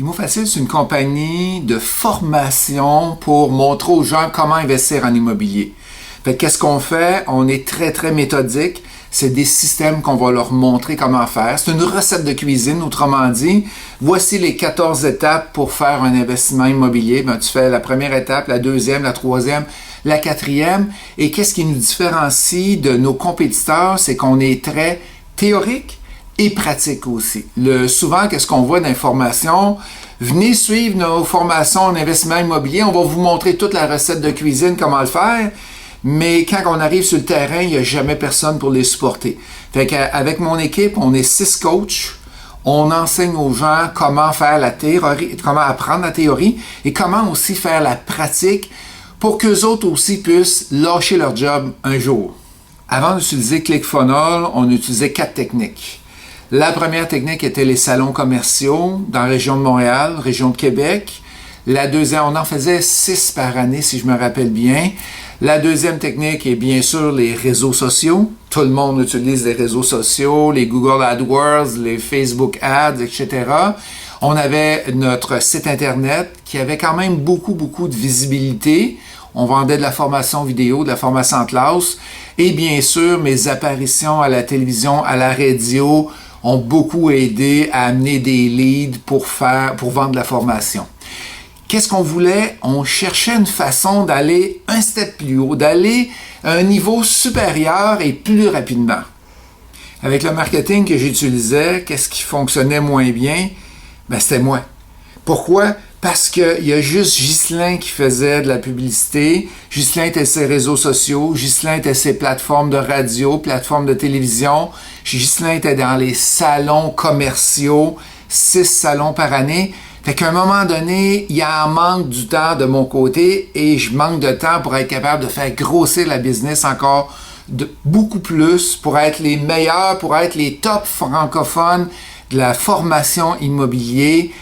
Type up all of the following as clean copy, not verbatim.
ImoFacil, c'est une compagnie de formation pour montrer aux gens comment investir en immobilier. Fait qu'est-ce qu'on fait? On est très, très méthodique. C'est des systèmes qu'on va leur montrer comment faire. C'est une recette de cuisine, autrement dit. Voici les 14 étapes pour faire un investissement immobilier. Ben, tu fais la première étape, la deuxième, la troisième, la quatrième. Et qu'est-ce qui nous différencie de nos compétiteurs? C'est qu'on est très théorique et pratique aussi. Souvent, qu'est-ce qu'on voit dans les formations? Venez suivre nos formations en investissement immobilier. On va vous montrer toute la recette de cuisine, comment le faire. Mais quand on arrive sur le terrain, il n'y a jamais personne pour les supporter. Fait qu'avec mon équipe, on est 6 coachs. On enseigne aux gens comment faire la théorie, comment apprendre la théorie et comment aussi faire la pratique pour qu'eux autres aussi puissent lâcher leur job un jour. Avant d'utiliser ClickFunnels, on utilisait 4 techniques. La première technique était les salons commerciaux dans la région de Montréal, région de Québec. La deuxième, on en faisait 6 par année, si je me rappelle bien. La deuxième technique est bien sûr les réseaux sociaux. Tout le monde utilise les réseaux sociaux, les Google AdWords, les Facebook Ads, etc. On avait notre site Internet qui avait quand même beaucoup de visibilité. On vendait de la formation vidéo, de la formation en classe. Et bien sûr, mes apparitions à la télévision, à la radio, ont beaucoup aidé à amener des leads pour vendre de la formation. Qu'est-ce qu'on voulait? On cherchait une façon d'aller un step plus haut, d'aller à un niveau supérieur et plus rapidement. Avec le marketing que j'utilisais, qu'est-ce qui fonctionnait moins bien? Ben, c'était moi. Pourquoi? Parce qu'il y a juste Ghislain qui faisait de la publicité. Ghislain était ses réseaux sociaux. Ghislain était ses plateformes de radio, plateformes de télévision. Ghislain était dans les salons commerciaux, 6 salons par année. Fait qu'à un moment donné, il y a un manque du temps de mon côté et je manque de temps pour être capable de faire grossir la business encore beaucoup plus, pour être les meilleurs, pour être les top francophones de la formation immobilier.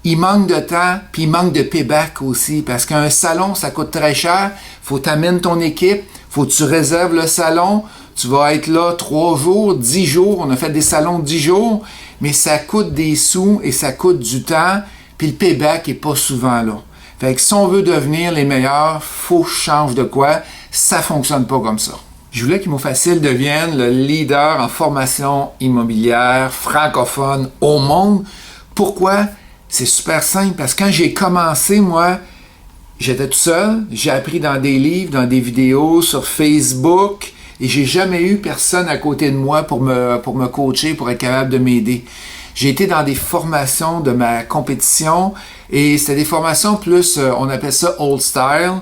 Il manque de temps, puis il manque de payback aussi, parce qu'un salon, ça coûte très cher. Faut t'amener ton équipe, faut que tu réserves le salon. Tu vas être là 3 jours, 10 jours. On a fait des salons de 10 jours, mais ça coûte des sous et ça coûte du temps, puis le payback est pas souvent là. Fait que si on veut devenir les meilleurs, faut que je change de quoi. Ça fonctionne pas comme ça. Je voulais qu'ImoFacil devienne le leader en formation immobilière francophone au monde. Pourquoi? C'est super simple, parce que quand j'ai commencé, moi, j'étais tout seul, j'ai appris dans des livres, dans des vidéos, sur Facebook, et j'ai jamais eu personne à côté de moi pour me coacher, pour être capable de m'aider. J'ai été dans des formations de ma compétition, et c'était des formations plus, on appelle ça old style,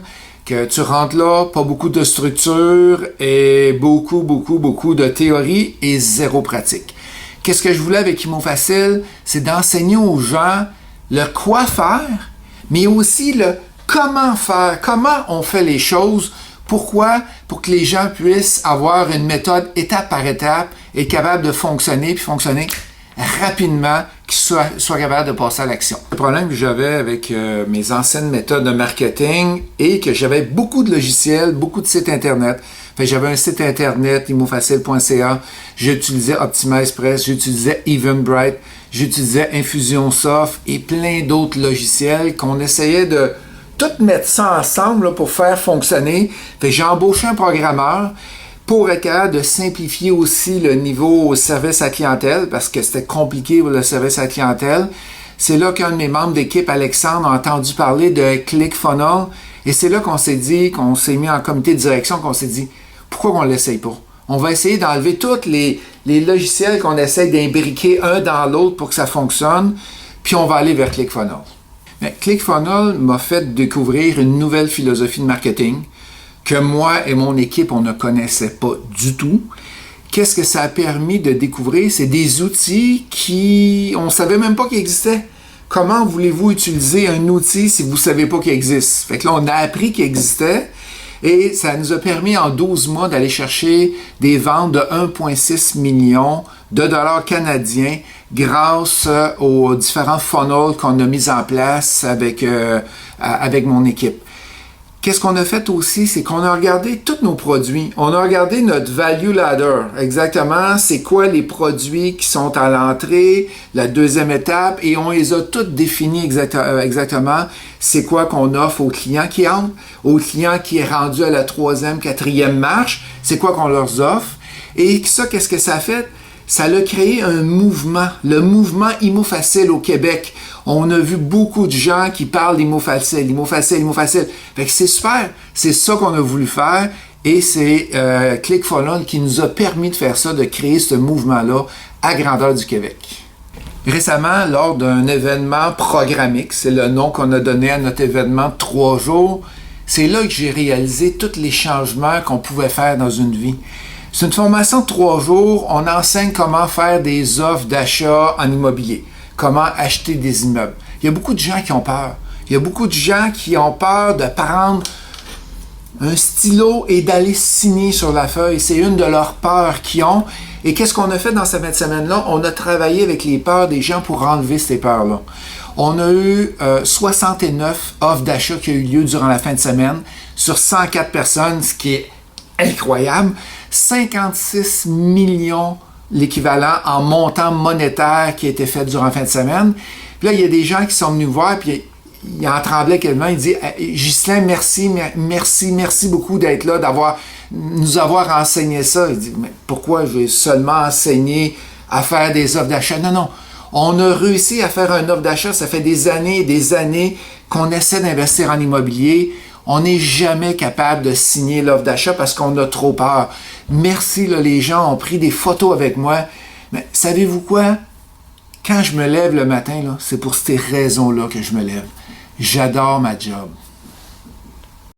que tu rentres là, pas beaucoup de structure, et beaucoup de théorie et zéro pratique. Qu'est-ce que je voulais avec ImoFacil? C'est d'enseigner aux gens le quoi faire, mais aussi le comment faire, comment on fait les choses. Pourquoi? Pour que les gens puissent avoir une méthode étape par étape et capable de fonctionner, puis fonctionner rapidement, qu'ils soient capables de passer à l'action. Le problème que j'avais avec mes anciennes méthodes de marketing est que j'avais beaucoup de logiciels, beaucoup de sites Internet. Fait que j'avais un site Internet, imofacil.ca, j'utilisais OptimizePress, j'utilisais Eventbrite, j'utilisais Infusionsoft et plein d'autres logiciels qu'on essayait de tout mettre ça ensemble là, pour faire fonctionner. Fait que j'ai embauché un programmeur pour être capable de simplifier aussi le niveau service à clientèle, parce que c'était compliqué pour le service à clientèle. C'est là qu'un de mes membres d'équipe, Alexandre, a entendu parler de ClickFunnels, et c'est là qu'on s'est mis en comité de direction, qu'on s'est dit, pourquoi on ne l'essaye pas? On va essayer d'enlever tous les logiciels qu'on essaye d'imbriquer un dans l'autre pour que ça fonctionne, puis on va aller vers ClickFunnels. Mais ClickFunnels m'a fait découvrir une nouvelle philosophie de marketing que moi et mon équipe, on ne connaissait pas du tout. Qu'est-ce que ça a permis de découvrir? C'est des outils on ne savait même pas qu'ils existaient. Comment voulez-vous utiliser un outil si vous ne savez pas qu'il existe? Fait que là, on a appris qu'il existait et ça nous a permis en 12 mois d'aller chercher des ventes de 1,6 million de dollars canadiens grâce aux différents funnels qu'on a mis en place avec mon équipe. Qu'est-ce qu'on a fait aussi, c'est qu'on a regardé tous nos produits. On a regardé notre value ladder. Exactement, c'est quoi les produits qui sont à l'entrée, la deuxième étape, et on les a toutes définis exactement. C'est quoi qu'on offre aux clients qui entrent, aux clients qui est rendu à la troisième, quatrième marche. C'est quoi qu'on leur offre. Et ça, qu'est-ce que ça a fait? Ça a créé un mouvement, le mouvement IMO Facile au Québec. On a vu beaucoup de gens qui parlent d'IMO Facile, IMO Facile, IMO Facile. Fait que c'est super, c'est ça qu'on a voulu faire et c'est ClickFunnels qui nous a permis de faire ça, de créer ce mouvement-là à grandeur du Québec. Récemment, lors d'un événement programmique, c'est le nom qu'on a donné à notre événement de 3 jours, c'est là que j'ai réalisé tous les changements qu'on pouvait faire dans une vie. C'est une formation de 3 jours. On enseigne comment faire des offres d'achat en immobilier, comment acheter des immeubles. Il y a beaucoup de gens qui ont peur. Il y a beaucoup de gens qui ont peur de prendre un stylo et d'aller signer sur la feuille. C'est une de leurs peurs qu'ils ont. Et qu'est-ce qu'on a fait dans cette semaine-là? On a travaillé avec les peurs des gens pour enlever ces peurs-là. On a eu 69 offres d'achat qui ont eu lieu durant la fin de semaine sur 104 personnes, ce qui est incroyable. 56 millions l'équivalent en montant monétaire qui a été fait durant la fin de semaine. Puis là, il y a des gens qui sont venus voir, puis il en tremblait quasiment. Il dit « Ghislain, merci beaucoup d'être là, nous avoir enseigné ça. » Il dit « Mais pourquoi je vais seulement enseigner à faire des offres d'achat? » Non. On a réussi à faire une offre d'achat. Ça fait des années et des années qu'on essaie d'investir en immobilier. On n'est jamais capable de signer l'offre d'achat parce qu'on a trop peur. Merci, là, les gens ont pris des photos avec moi. Mais savez-vous quoi? Quand je me lève le matin, là, c'est pour ces raisons-là que je me lève. J'adore ma job.